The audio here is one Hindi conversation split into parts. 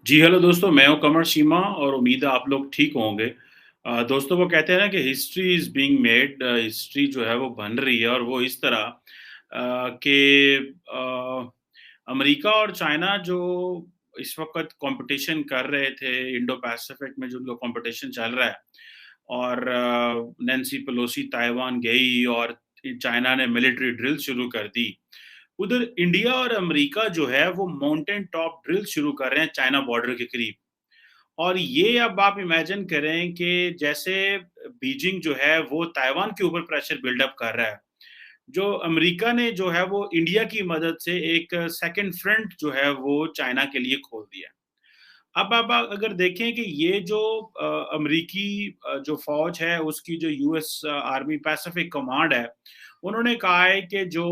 जी, हेलो दोस्तों, मैं हूँ कमर शीमा और उम्मीद है आप लोग ठीक होंगे। दोस्तों वो कहते हैं ना कि history is being made, history जो है वो बन रही है और वो इस तरह कि अमेरिका और चाइना जो इस वक़्त कॉम्पिटिशन कर रहे थे इंडो पैसिफिक में जो उनका कॉम्पिटिशन चल रहा है और नैन्सी पेलोसी ताइवान गई और चाइना ने मिलिट्री ड्रिल शुरू कर दी। उधर इंडिया और अमेरिका जो है वो माउंटेन टॉप ड्रिल शुरू कर रहे हैं चाइना बॉर्डर के करीब। और ये अब आप इमेजिन करें कि जैसे बीजिंग जो है वो ताइवान के ऊपर प्रेशर बिल्डअप कर रहा है। जो अमेरिका ने जो है वो इंडिया की मदद से एक सेकंड फ्रंट जो है वो चाइना के लिए खोल दिया। अब आप अगर देखें कि ये जो अमेरिकी जो फ़ौज है उसकी जो यूएस आर्मी पैसिफिक कमांड है, उन्होंने कहा है कि जो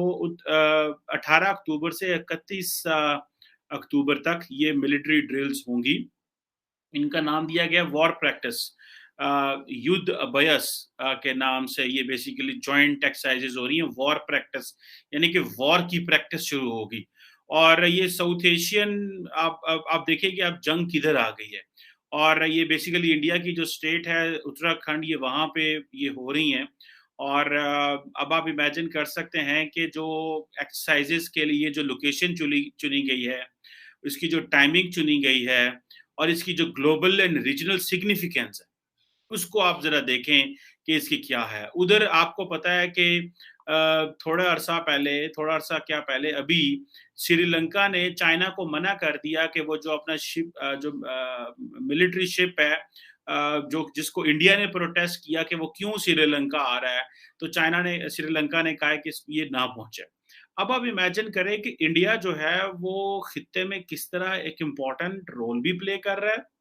18 अक्टूबर से 31 अक्टूबर तक ये मिलिट्री ड्रिल्स होंगी। इनका नाम दिया गया वॉर प्रैक्टिस, युद्ध अभ्यास के नाम से ये बेसिकली जॉइंट एक्सरसाइजेज हो रही हैं, वॉर प्रैक्टिस यानी कि वॉर की प्रैक्टिस शुरू होगी। और ये साउथ एशियन, आप देखिए कि अब जंग किधर आ गई है। और ये बेसिकली इंडिया की जो स्टेट है उत्तराखंड, ये वहाँ पे ये हो रही हैं। और अब आप इमेजिन कर सकते हैं कि जो एक्सरसाइजेज के लिए जो लोकेशन चुनी चुनी गई है, इसकी जो टाइमिंग चुनी गई है और इसकी जो ग्लोबल एंड रीजनल सिग्निफिकेंस है, उसको आप ज़रा देखें कि इसकी क्या है। उधर आपको पता है कि थोड़ा अरसा क्या पहले अभी श्रीलंका ने चाइना को मना कर दिया कि वो जो अपना जो मिलिट्री शिप है, जो जिसको इंडिया ने प्रोटेस्ट किया कि वो क्यों श्रीलंका आ रहा है, तो चाइना ने श्रीलंका ने कहा है कि ये ना पहुंचे। अब आप इमेजिन करें कि इंडिया जो है वो खित्ते में किस तरह एक इम्पोर्टेंट रोल भी प्ले कर रहा है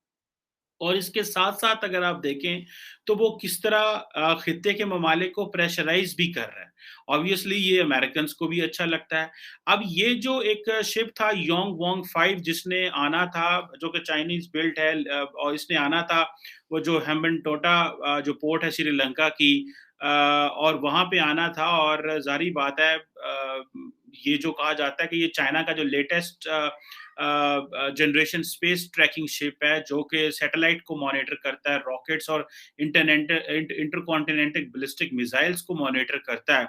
और इसके साथ-साथ अगर आप देखें, तो वो किस तरह खित्ते के ममालिक को प्रेशराइज़ भी कर रहा है। ऑब्वियसली ये अमेरिकन्स को भी अच्छा लगता है। अब ये जो एक शिप था योंग वोंग 5 जिसने आना था, जो कि चाइनीज़ बिल्ट है, और इसने आना था वो जो हेम्बनटोटा जो पोर्ट है श्रीलंका की, और वहाँ पे आना था। और ज़ाहिर-सी बात है, ये जो कहा जाता है कि ये चाइना का जो latest generation space trekking ship है, जो कि सैटेलाइट को मॉनिटर करता है, रॉकेट्स और इंटरकॉन्टिनेंटल बैलिस्टिक मिसाइल्स को मॉनिटर करता है।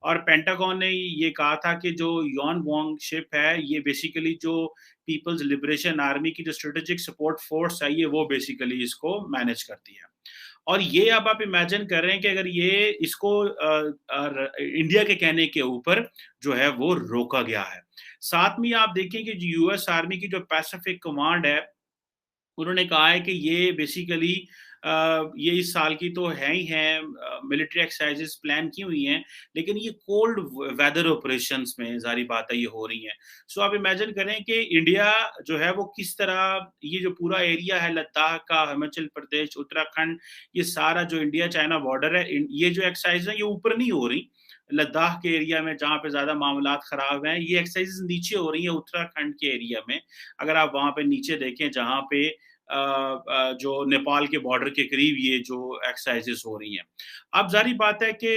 और पेंटागन ने ये कहा था कि जो यॉन वोंग शिप है, ये बेसिकली जो पीपल्स लिबरेशन आर्मी की जो स्ट्रेटेजिक सपोर्ट फोर्स है, ये वो बेसिकली इसको मैनेज करती है। और ये अब आप इमेजिन कर रहे हैं कि अगर ये इसको इंडिया के कहने के ऊपर जो है वो रोका गया है। साथ में आप देखें कि जो यूएस आर्मी की जो पैसिफिक कमांड है, उन्होंने कहा है कि ये बेसिकली ये इस साल की तो है ही है, मिलिट्री एक्सरसाइजेस प्लान की हुई हैं, लेकिन ये कोल्ड वेदर ऑपरेशंस में ज़ाहिर बात है ये हो रही हैं। सो आप इमेजिन करें कि इंडिया जो है वो किस तरह ये जो पूरा एरिया है लद्दाख का, हिमाचल प्रदेश, उत्तराखंड, ये सारा जो इंडिया चाइना बॉर्डर है, ये जो एक्सरसाइज है ये ऊपर नहीं हो रही लद्दाख के एरिया में जहाँ पे ज़्यादा मामलात ख़राब हैं, ये एक्सरसाइज़ नीचे हो रही हैं उत्तराखंड के एरिया में। अगर आप वहाँ पे नीचे देखें जहाँ पे जो नेपाल के बॉर्डर के करीब ये जो एक्सरसाइज़ेज़ हो रही हैं। अब ज़ाहिर बात है कि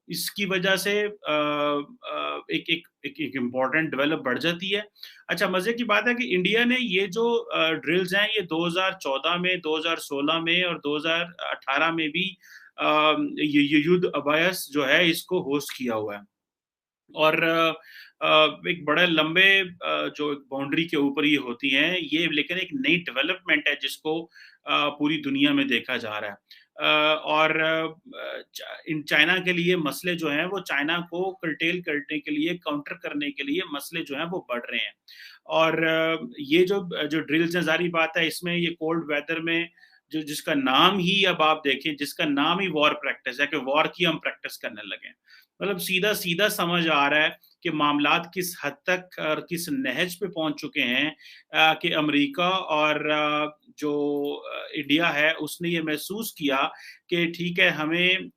इसकी वजह से एक एक एक एक इम्पोर्टेंट डेवलप बढ़ जाती है। अच्छा, मज़े की बात है कि इंडिया ने ये जो ड्रिल्स हैं ये 2014 में, 2016 में और 2018 में भी ये युद्ध अभ्यास जो है इसको होस्ट किया हुआ है। और एक बड़े लंबे जो बाउंड्री के ऊपर ये होती हैं, ये लेकिन एक नई डेवलपमेंट है जिसको पूरी दुनिया में देखा जा रहा है। और इन चाइना के लिए मसले जो हैं, वो चाइना को कर्टेल करने के लिए, काउंटर करने के लिए मसले जो हैं वो बढ़ रहे हैं। और ये जो जो ड्रिल्स हैं, ज़ाहिर बात है इसमें ये कोल्ड वेदर में जो जिसका नाम ही अब आप देखें, जिसका नाम ही वॉर प्रैक्टिस है कि वॉर की हम प्रैक्टिस करने लगे हैं। मतलब सीधा-सीधा समझ आ रहा है कि मामलात किस हद तक और किस नहज पे पहुँच चुके हैं, कि अमेरिका और जो इंडिया है उसने ये महसूस किया कि ठीक है हमें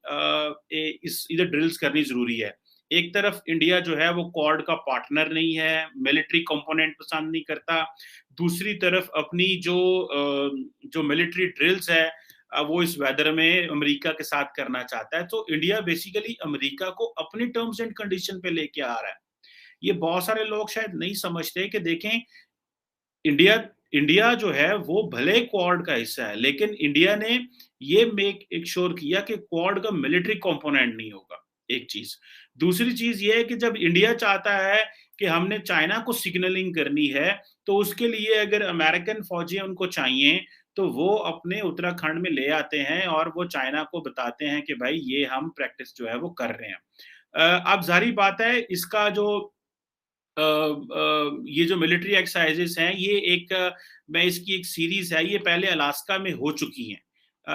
इस इधर ड्रिल्स करनी ज़रूरी है। एक तरफ इंडिया जो है वो क्वाड का पार्टनर नहीं है, मिलिट्री कंपोनेंट पसंद नहीं करता। दूसरी तरफ अपनी जो मिलिट्री ड्रिल्स है, वो इस वेदर में अमेरिका के साथ करना चाहता है। तो इंडिया बेसिकली अमेरिका को अपनी टर्म्स एंड कंडीशन पे लेके आ रहा है। ये बहुत सारे लोग शायद नहीं समझते कि देखें, इंडिया इंडिया जो है वो भले क्वाड का हिस्सा है, लेकिन इंडिया ने ये मेक एक श्योर किया कि क्वाड का मिलिट्री कंपोनेंट नहीं होगा, एक चीज। दूसरी चीज ये है कि जब इंडिया चाहता है कि हमने चाइना को सिग्नलिंग करनी है, तो उसके लिए अगर अमेरिकन फौजी उनको चाहिए, तो वो अपने उत्तराखंड में ले आते हैं और वो चाइना को बताते हैं कि भाई ये हम प्रैक्टिस जो है वो कर रहे हैं। अब जाहिर बात है इसका जो ये जो मिलिट्री एक्सरसाइजेस हैं, ये एक मैं इसकी एक सीरीज है, ये पहले अलास्का में हो चुकी हैं।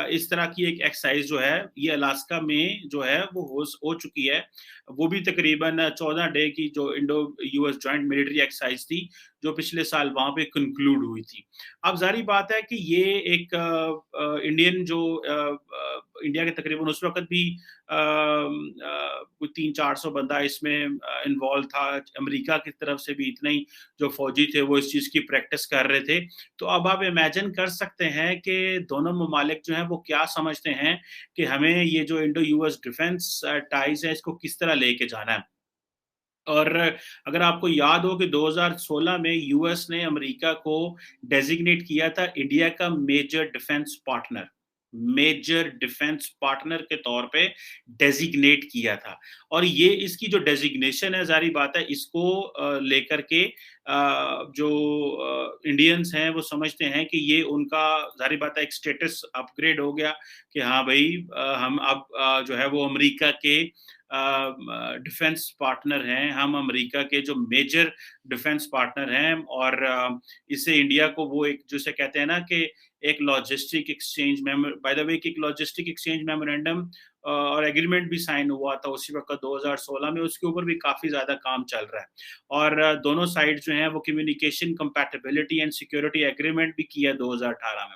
इस तरह की एक एक्सरसाइज जो है ये अलास्का में जो है वो हो चुकी है। वो भी तकरीबन 14 डे की जो Indo US joint military exercise थी, जो पिछले साल वहां पे कंक्लूड हुई थी। अब जारी बात है कि ये एक इंडियन जो इंडिया के तकरीबन उस वक्त भी कोई 300-400 बंदा इसमें इन्वॉल्व था। अमेरिका की तरफ से भी इतने ही जो फौजी थे वो इस चीज़ की प्रैक्टिस कर रहे थे। तो अब आप इमेजिन कर सकते हैं कि दोनों ममालिक जो हैं वो क्या समझते हैं कि हमें ये जो इंडो यूएस डिफेंस टाइज है इसको किस तरह लेके जाना है। और अगर आपको याद हो कि 2016 में यूएस ने अमेरिका को डेजिग्नेट किया था इंडिया का मेजर डिफेंस पार्टनर के तौर पे डेजिग्नेट किया था। और ये इसकी जो डेजिग्नेशन है, जारी बात है इसको लेकर के जो इंडियंस हैं वो समझते हैं कि ये उनका जारी बात है एक स्टेटस अपग्रेड हो गया कि हाँ भाई हम अब जो है वो अमेरिका के डिफेंस पार्टनर हैं, हम अमेरिका के जो मेजर डिफेंस पार्टनर हैं। और इससे इंडिया को वो एक जिसे कहते हैं ना कि एक logistic exchange by the way एक लॉजिस्टिक एक्सचेंज मेमोरेंडम और एग्रीमेंट भी साइन हुआ था उसी वक्त 2016 में, उसके ऊपर भी काफी ज्यादा काम चल रहा है। और दोनों साइड जो हैं वो communication compatibility and security agreement भी किया 2018 में।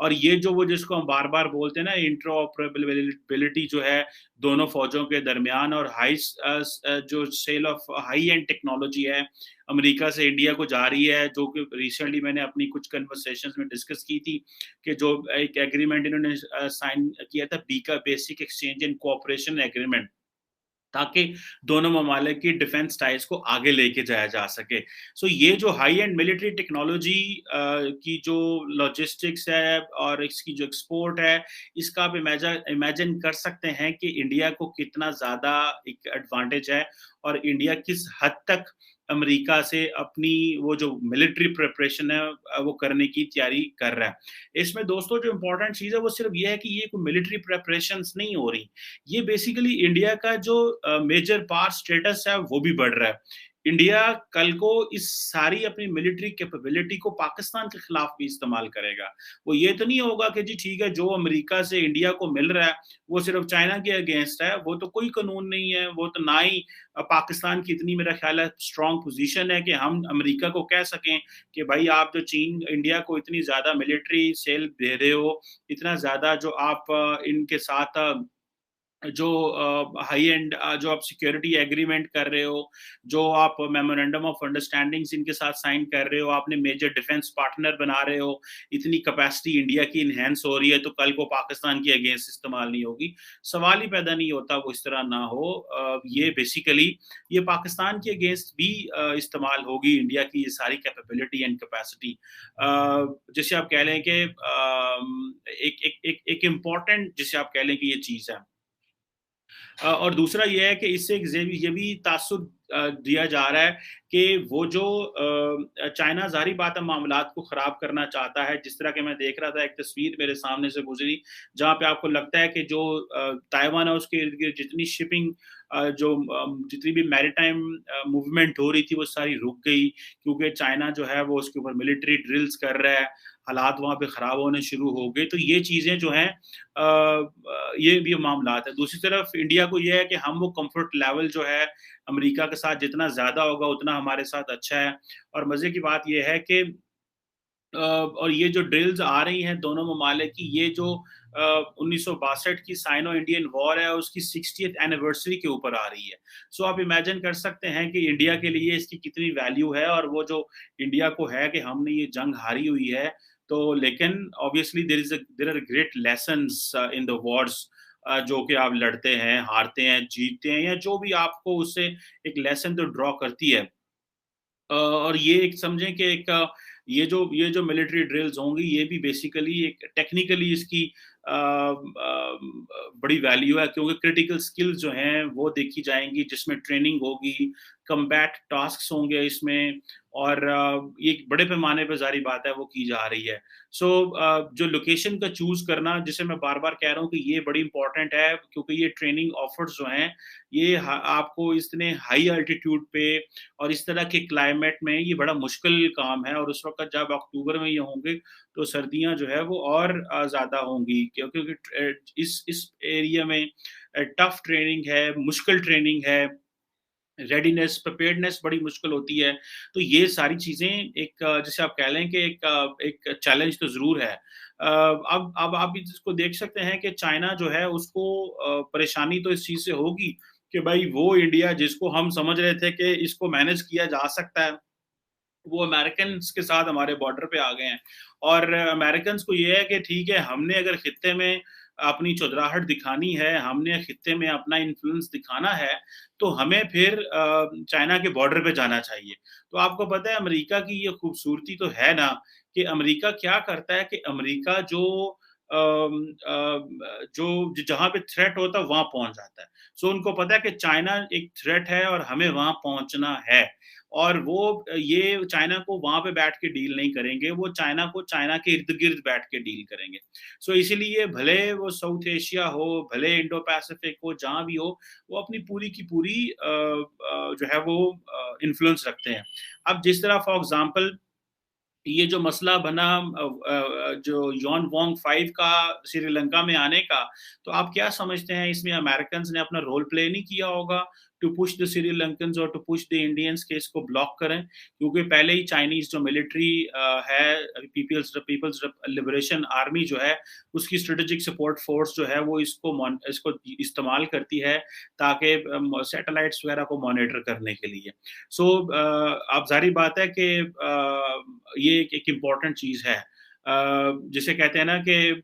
और ये जो वो जिसको हम बार बार बोलते हैं ना इंटरऑपरेबिलिटी जो है दोनों फौजों के दरमियान, और हाई जो sale of high end technology है अमेरिका से इंडिया को जा रही है, जो कि रिसेंटली मैंने अपनी कुछ कन्वर्सेशंस में डिस्कस की थी कि जो एक एग्रीमेंट इन्होंने साइन किया था Bika basic exchange and cooperation agreement, ताकि दोनों ममालिक की डिफेंस टाइज को आगे लेके जाया जा सके। सो ये जो हाई एंड मिलिट्री टेक्नोलॉजी की जो लॉजिस्टिक्स है और इसकी जो एक्सपोर्ट है, इसका आप इमेजिन कर सकते हैं कि इंडिया को कितना ज़्यादा एक एडवांटेज है और इंडिया किस हद तक अमेरिका से अपनी वो जो मिलिट्री प्रिपरेशन है वो करने की तैयारी कर रहा है। इसमें दोस्तों जो इम्पोर्टेंट चीज़ है वो सिर्फ ये है कि ये कोई मिलिट्री प्रिपरेशंस नहीं हो रही, ये बेसिकली इंडिया का जो मेजर पावर स्टेटस है वो भी बढ़ रहा है। इंडिया कल को इस सारी अपनी मिलिट्री कैपेबिलिटी को पाकिस्तान के खिलाफ भी इस्तेमाल करेगा। वो ये तो नहीं होगा कि जी ठीक है जो अमेरिका से इंडिया को मिल रहा है वो सिर्फ चाइना के अगेंस्ट है, वो तो कोई कानून नहीं है, वो तो ना ही पाकिस्तान की इतनी मेरा ख्याल है स्ट्रॉन्ग पोजीशन है कि हम अमेरिका को कह सकें कि भाई आप जो चीन इंडिया को इतनी ज्यादा मिलिट्री सेल दे रहे हो, इतना ज्यादा जो आप इनके साथ जो हाई एंड जो आप सिक्योरिटी एग्रीमेंट कर रहे हो, जो आप मेमोरेंडम ऑफ अंडरस्टैंडिंग्स इनके साथ साइन कर रहे हो, आपने मेजर डिफेंस पार्टनर बना रहे हो, इतनी कैपेसिटी इंडिया की इनहेंस हो रही है, तो कल को पाकिस्तान की अगेंस्ट इस्तेमाल नहीं होगी। सवाल ही पैदा नहीं होता वो इस तरह ना हो। ये बेसिकली ये पाकिस्तान के अगेंस्ट भी इस्तेमाल होगी इंडिया की ये सारी कैपेबिलिटी एंड कैपेसिटी। जिसे आप कह लें कि एक एक एक एक इम्पॉर्टेंट जिसे आप कह लें कि ये चीज़ है। और दूसरा ये है कि इससे ये भी तासुब दिया जा रहा है कि वो जो चाइना ज़ाहिर बात है मामलात को ख़राब करना चाहता है। जिस तरह के मैं देख रहा था एक तस्वीर मेरे सामने से गुजरी, जहाँ पे आपको लगता है कि जो ताइवान है उसके इर्द-गिर्द जितनी शिपिंग जितनी भी मैरीटाइम मूवमेंट हो रही थी वो सारी रुक गई, क्योंकि चाइना जो है वो उसके ऊपर मिलिट्री ड्रिल्स कर रहा है, हालात वहाँ पे ख़राब होने शुरू हो गए। तो ये चीज़ें जो हैं ये भी मामलात है। दूसरी तरफ इंडिया को ये है कि हम वो कम्फर्ट लेवल जो है अमेरिका के साथ जितना ज़्यादा होगा उतना हमारे साथ अच्छा है। और मज़े की बात ये है कि और ये जो ड्रिल्स आ रही हैं दोनों ममालिक की, ये जो 1962 की साइनो इंडियन वॉर है उसकी 60th एनिवर्सरी के ऊपर आ रही है। सो आप इमेजिन कर सकते हैं कि इंडिया के लिए इसकी कितनी वैल्यू है, और वो जो इंडिया को है कि हमने ये जंग हारी हुई है, तो लेकिन obviously there are great lessons in the wars जो कि आप लड़ते हैं, हारते हैं, जीतते हैं, या जो भी आपको उससे एक लेसन तो ड्रॉ करती है। और ये एक समझें कि एक ये जो मिलिट्री ड्रिल्स होंगी ये भी बेसिकली एक टेक्निकली इसकी बड़ी वैल्यू है, क्योंकि क्रिटिकल स्किल्स जो हैं वो देखी जाएंगी, जिसमें ट्रेनिंग होगी, कम्बैट टास्क्स होंगे इसमें, और ये एक बड़े पैमाने पे जारी बात है वो की जा रही है। सो जो लोकेशन का चूज करना, जिसे मैं बार बार कह रहा हूँ कि ये बड़ी इंपॉर्टेंट है, क्योंकि ये ट्रेनिंग ऑफर्स जो हैं ये आपको इतने हाई अल्टीट्यूड पे और इस तरह के क्लाइमेट में ये बड़ा मुश्किल काम है, और उस वक्त जब अक्टूबर में ये होंगे तो सर्दियां जो है वो और ज़्यादा होंगी, क्योंकि इस एरिया में टफ ट्रेनिंग है, मुश्किल ट्रेनिंग है, रेडीनेस, प्रिपेयर्डनेस बड़ी मुश्किल होती है। तो ये सारी चीज़ें एक जिसे आप कह लें कि एक चैलेंज तो ज़रूर है। अब आप इसको देख सकते हैं कि चाइना जो है उसको परेशानी तो इस चीज़ से होगी कि भाई वो इंडिया जिसको हम समझ रहे थे कि इसको मैनेज किया जा सकता है, वो अमेरिकन्स के साथ हमारे बॉर्डर पे आ गए हैं। और अमेरिकन्स को ये है कि ठीक है, हमने अगर खित्ते में अपनी चौधराहट दिखानी है, हमने खित्ते में अपना इन्फ्लुएंस दिखाना है, तो हमें फिर चाइना के बॉर्डर पे जाना चाहिए। तो आपको पता है अमेरिका की ये खूबसूरती तो है ना, कि अमेरिका क्या करता है कि अमेरिका जो जहाँ पे थ्रेट होता है वहाँ पहुँच जाता है। सो उनको पता है कि चाइना एक थ्रेट है और हमें वहाँ पहुँचना है। और वो ये चाइना को वहाँ पे बैठ के डील नहीं करेंगे, वो चाइना को चाइना के इर्द-गिर्द बैठ के डील करेंगे। सो इसीलिए भले वो साउथ एशिया हो, भले इंडो पैसिफिक हो, जहाँ भी हो, वो अपनी पूरी की पूरी जो है वो इन्फ्लुएंस रखते हैं। अब जिस तरह फॉर एग्ज़ाम्पल ये जो मसला बना जो यॉन वोंग 5 का श्रीलंका में आने का, तो आप क्या समझते हैं इसमें अमेरिकन्स ने अपना रोल प्ले नहीं किया होगा टू पुश द श्रीलंकन्स और टू पुश द इंडियंस के इसको ब्लॉक करें? क्योंकि पहले ही चाइनीज़ जो मिलिट्री है, पीपल्स लिबरेशन आर्मी जो है, उसकी स्ट्रेटेजिक सपोर्ट फोर्स जो है वो इसको इस्तेमाल करती है ताकि सैटेलाइट्स वगैरह को मॉनिटर करने के लिए। सो अब ज़ाहिर बात है कि ये एक इम्पॉर्टेंट चीज़ है। जिसे कहते हैं ना कि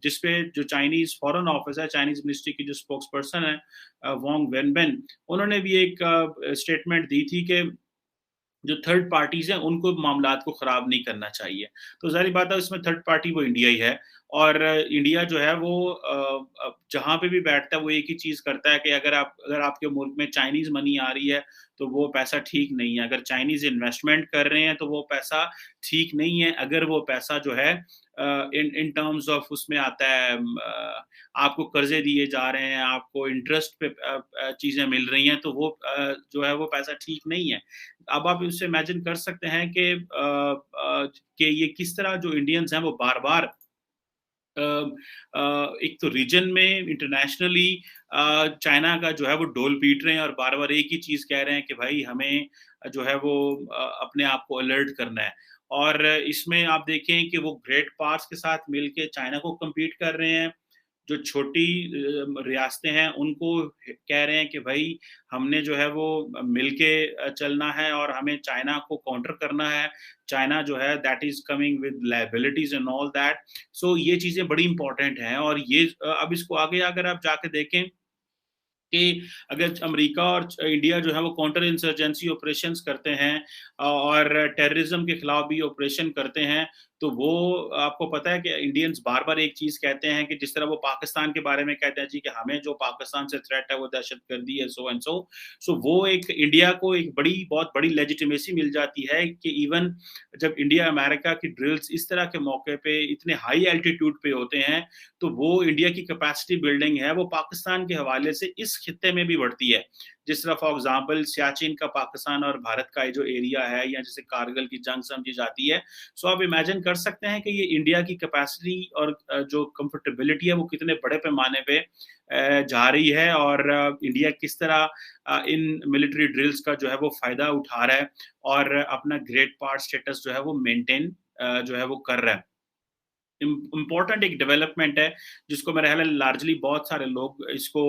जिसपे जो चाइनीज़ फॉरेन ऑफिस है, चाइनीज़ मिनिस्ट्री की जो स्पोक्स पर्सन है वांग वेनबेन, उन्होंने भी एक स्टेटमेंट दी थी कि जो थर्ड पार्टीज़ हैं, उनको मामलात को ख़राब नहीं करना चाहिए। तो ज़ाहिर बात है इसमें थर्ड पार्टी वो इंडिया ही है, और इंडिया जो है वो जहाँ पे भी बैठता है वो एक ही चीज़ करता है कि अगर आपके मुल्क में चाइनीज़ मनी आ रही है, तो वो पैसा ठीक नहीं है। अगर चाइनीज़ इन्वेस्टमेंट कर रहे हैं, तो वो पैसा ठीक नहीं है। अगर वो पैसा जो है इन इन टर्म्स ऑफ उसमें आता है, आपको कर्ज़े दिए जा रहे हैं, आपको इंटरेस्ट पे चीज़ें मिल रही हैं, तो वो जो है वो पैसा ठीक नहीं है। अब आप इससे इमेजिन कर सकते हैं कि ये किस तरह जो इंडियंस हैं वो बार-बार एक तो रीजन में इंटरनेशनली चाइना का जो है वो ढोल पीट रहे हैं और बार-बार एक ही चीज़ कह रहे हैं कि भाई हमें जो है वो अपने आप को अलर्ट करना है। और इसमें आप देखें कि वो ग्रेट पार्ट्स के साथ मिलके चाइना को कम्पीट कर रहे हैं। जो छोटी रियासतें हैं उनको कह रहे हैं कि भाई हमने जो है वो मिलके चलना है और हमें चाइना को काउंटर करना है। चाइना जो है that is coming with liabilities and all that. So ये चीज़ें बड़ी इम्पोर्टेंट हैं, और ये अब इसको आगे अगर आप जाके देखें कि अगर अमेरिका और इंडिया जो है वो काउंटर इंसर्जेंसी ऑपरेशंस करते हैं और टेररिज्म के खिलाफ भी ऑपरेशन करते हैं, तो वो आपको पता है कि इंडियंस बार-बार एक चीज़ कहते हैं कि जिस तरह वो पाकिस्तान के बारे में कहते हैं जी कि हमें जो पाकिस्तान से थ्रेट है वो दहशतगर्दी है, सो एंड सो। सो वो एक इंडिया को एक बहुत बड़ी लेजिटिमेसी मिल जाती है कि इवन जब इंडिया अमेरिका की ड्रिल्स इस तरह के मौके पे इतने हाई एल्टीट्यूड पे होते हैं, तो वो इंडिया की कैपेसिटी बिल्डिंग है, वो पाकिस्तान के हवाले से इस खित्ते में भी बढ़ती है। जिस तरह फॉर एग्ज़ाम्पल सियाचिन का पाकिस्तान और भारत का ये जो एरिया है, या जिसे कारगिल की जंग समझी जाती है, सो आप इमेजिन कर सकते हैं कि ये इंडिया की कैपेसिटी और जो कंफर्टेबिलिटी है वो कितने बड़े पैमाने पे जा रही है, और इंडिया किस तरह इन मिलिट्री ड्रिल्स का जो है वो फ़ायदा उठा रहा है और अपना ग्रेट पार्ट स्टेटस जो है वो मेंटेन जो है वो कर रहा है। इम्पोर्टेंट एक डेवलपमेंट है जिसको मेरा ख्याल है लार्जली बहुत सारे लोग इसको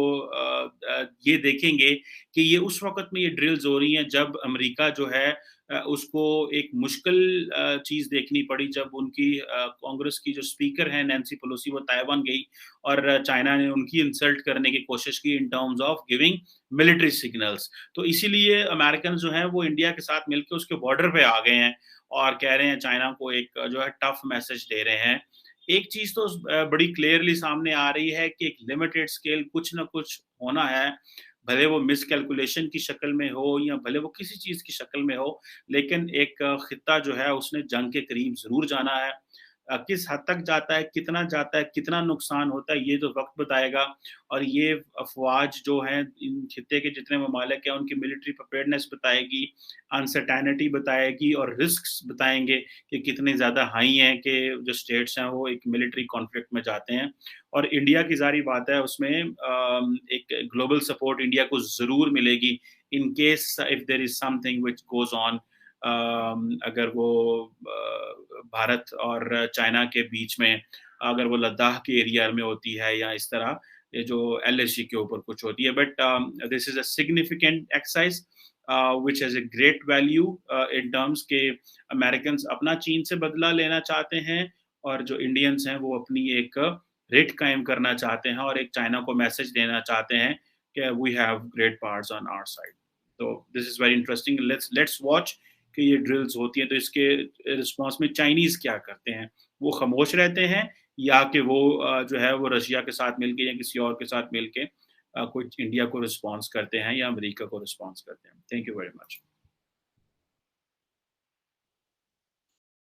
ये देखेंगे कि ये उस वक़्त में ये ड्रिल्स हो रही हैं जब अमेरिका जो है उसको एक मुश्किल चीज़ देखनी पड़ी जब उनकी कांग्रेस की जो स्पीकर हैं नैन्सी पेलोसी वो ताइवान गई और चाइना ने उनकी इंसल्ट करने की कोशिश की in terms of giving military signals. तो इसीलिए अमेरिकन जो हैं वो इंडिया के साथ मिलके उसके बॉर्डर पे आ गए हैं और कह रहे हैं चाइना को एक जो है टफ मैसेज दे रहे हैं। एक चीज़ तो बड़ी क्लियरली सामने आ रही है कि एक लिमिटेड स्केल कुछ ना कुछ होना है, भले वो मिसकैलकुलेशन की शक्ल में हो या भले वो किसी चीज़ की शक्ल में हो, लेकिन एक खित्ता जो है उसने जंग के करीब ज़रूर जाना है। किस हद तक जाता है, कितना नुकसान होता है, ये तो वक़्त बताएगा और ये अफ़वाज जो हैं, इन खित्ते के जितने ममालिक हैं, उनकी मिलिट्री प्रिपेयर्डनेस बताएगी, अनसर्टेनिटी बताएगी और रिस्क्स बताएँगे कि कितने ज़्यादा हाई हैं कि जो स्टेट्स हैं, वो एक मिलिट्री कॉन्फ्लिक्ट में जाते हैं। और इंडिया की ज़ाहिर बात है उसमें एक ग्लोबल सपोर्ट इंडिया को ज़रूर मिलेगी in case if there is something which goes on अगर वो भारत और चाइना के बीच में अगर वो लद्दाख के एरिया में होती है या इस तरह ये जो एलएसी के ऊपर कुछ होती है but this is a significant exercise which has a great value in terms के अमेरिकन्स अपना चीन से बदला लेना चाहते हैं और जो इंडियंस हैं वो अपनी एक रेट कायम करना चाहते हैं और एक चाइना को मैसेज देना चाहते हैं कि we have great powers on our side. तो this is very interesting let's watch कि ये ड्रिल्स होती हैं तो इसके रिस्पॉन्स में चाइनीज़ क्या करते हैं? वो खामोश रहते हैं या कि वो जो है वो रशिया के साथ मिलके या किसी और के साथ मिलके कुछ इंडिया को रिस्पॉन्स करते हैं या अमेरिका को रिस्पॉन्स करते हैं? Thank you very much.